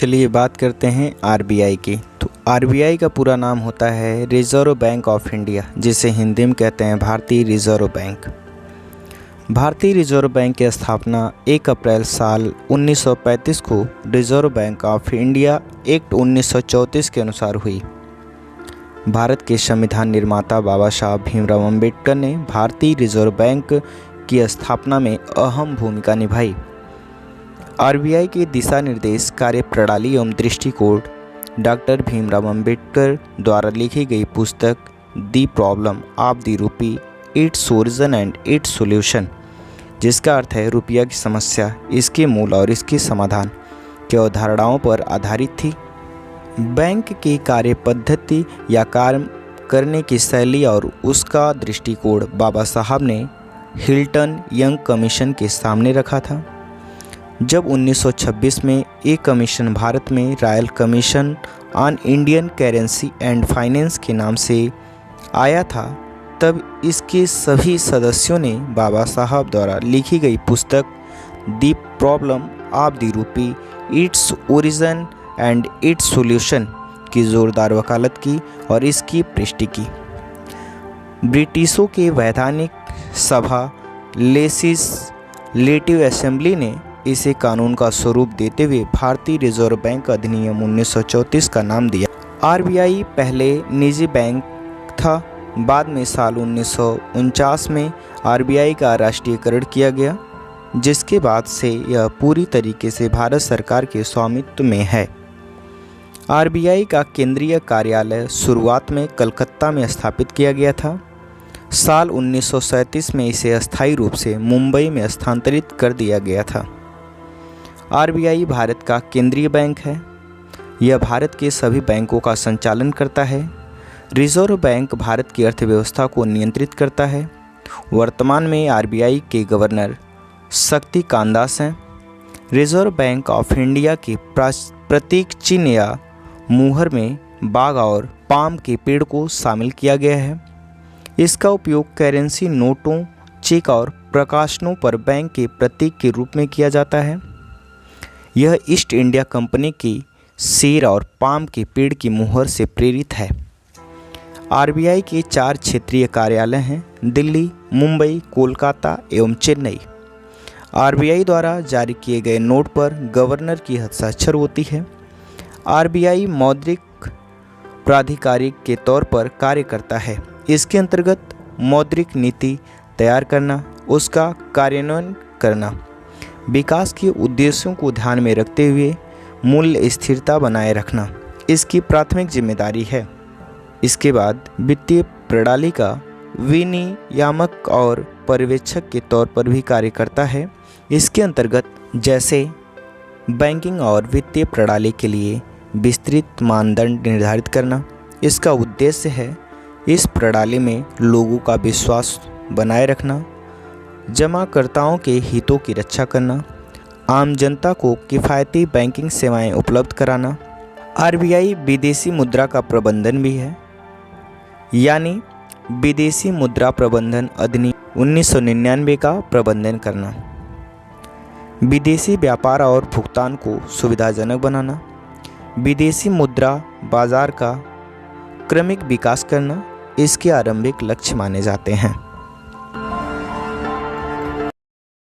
चलिए बात करते हैं आरबीआई की। तो आरबीआई का पूरा नाम होता है रिजर्व बैंक ऑफ इंडिया, जिसे हिंदी में कहते हैं भारतीय रिजर्व बैंक। भारतीय रिजर्व बैंक की स्थापना 1 अप्रैल साल 1935 को reserve bank of India act 1934 के अनुसार हुई। भारत के संविधान निर्माता बाबा साहब भीमराव अम्बेडकर ने भारतीय रिजर्व बैंक की स्थापना में अहम भूमिका निभाई। आरबीआई के दिशा निर्देश, कार्यप्रणाली एवं दृष्टिकोण डॉक्टर भीमराव अम्बेडकर द्वारा लिखी गई पुस्तक the problem of the rupee, its origin and it's solution, जिसका अर्थ है रुपया की समस्या, इसके मूल और इसके समाधान की अवधारणाओं पर आधारित थी। बैंक की कार्य पद्धति या कार्य करने की शैली और उसका दृष्टिकोण बाबा साहब ने हिल्टन यंग कमीशन के सामने रखा था। जब 1926 में एक कमीशन भारत में royal commission on Indian currency and finance के नाम से आया था, तब इसके सभी सदस्यों ने बाबा साहब द्वारा लिखी गई पुस्तक the problem of the rupee, its origin and it's solution की जोरदार वकालत की और इसकी पुष्टि की। ब्रिटिशों के वैधानिक सभा लेजिस्लेटिव असेंबली ने इसे कानून का स्वरूप देते हुए भारतीय रिजर्व बैंक अधिनियम 1934 का नाम दिया। आरबीआई पहले निजी बैंक था, बाद में साल 1949 में आरबीआई का राष्ट्रीयकरण किया गया, जिसके बाद से यह पूरी तरीके से भारत सरकार के स्वामित्व में है। आरबीआई का केंद्रीय कार्यालय शुरुआत में कलकत्ता में स्थापित किया गया था। साल 1937 में इसे अस्थायी रूप से मुंबई में स्थानांतरित कर दिया गया था। आरबीआई भारत का केंद्रीय बैंक है। यह भारत के सभी बैंकों का संचालन करता है। रिजर्व बैंक भारत की अर्थव्यवस्था को नियंत्रित करता है। वर्तमान में आरबीआई के गवर्नर शक्तिकांत दास हैं। रिजर्व बैंक ऑफ इंडिया के प्रतीक चिन्ह या मुहर में बाघ और पाम के पेड़ को शामिल किया गया है। इसका उपयोग करेंसी नोटों, चेक और प्रकाशनों पर बैंक के प्रतीक के रूप में किया जाता है। यह ईस्ट इंडिया कंपनी की शेर और पाम के पेड़ की मुहर से प्रेरित है। आरबीआई के 4 क्षेत्रीय कार्यालय हैं: दिल्ली, मुंबई, कोलकाता एवं चेन्नई। आरबीआई द्वारा जारी किए गए नोट पर गवर्नर की हस्ताक्षर होती है। आरबीआई मौद्रिक प्राधिकारी के तौर पर कार्य करता है। इसके अंतर्गत मौद्रिक नीति तैयार करना, उसका कार्यान्वयन करना, विकास के उद्देश्यों को ध्यान में रखते हुए मूल्य स्थिरता बनाए रखना इसकी प्राथमिक जिम्मेदारी है। इसके बाद वित्तीय प्रणाली का विनियामक और पर्यवेक्षक के तौर पर भी कार्य करता है। इसके अंतर्गत जैसे बैंकिंग और वित्तीय प्रणाली के लिए विस्तृत मानदंड निर्धारित करना। इसका उद्देश्य है इस प्रणाली में लोगों का विश्वास बनाए रखना, जमाकर्ताओं के हितों की रक्षा करना, आम जनता को किफ़ायती बैंकिंग सेवाएं उपलब्ध कराना। आरबीआई विदेशी मुद्रा का प्रबंधन भी है, यानी विदेशी मुद्रा प्रबंधन अधिनियम 1999 का प्रबंधन करना, विदेशी व्यापार और भुगतान को सुविधाजनक बनाना, विदेशी मुद्रा बाजार का क्रमिक विकास करना इसके आरंभिक लक्ष्य माने जाते हैं।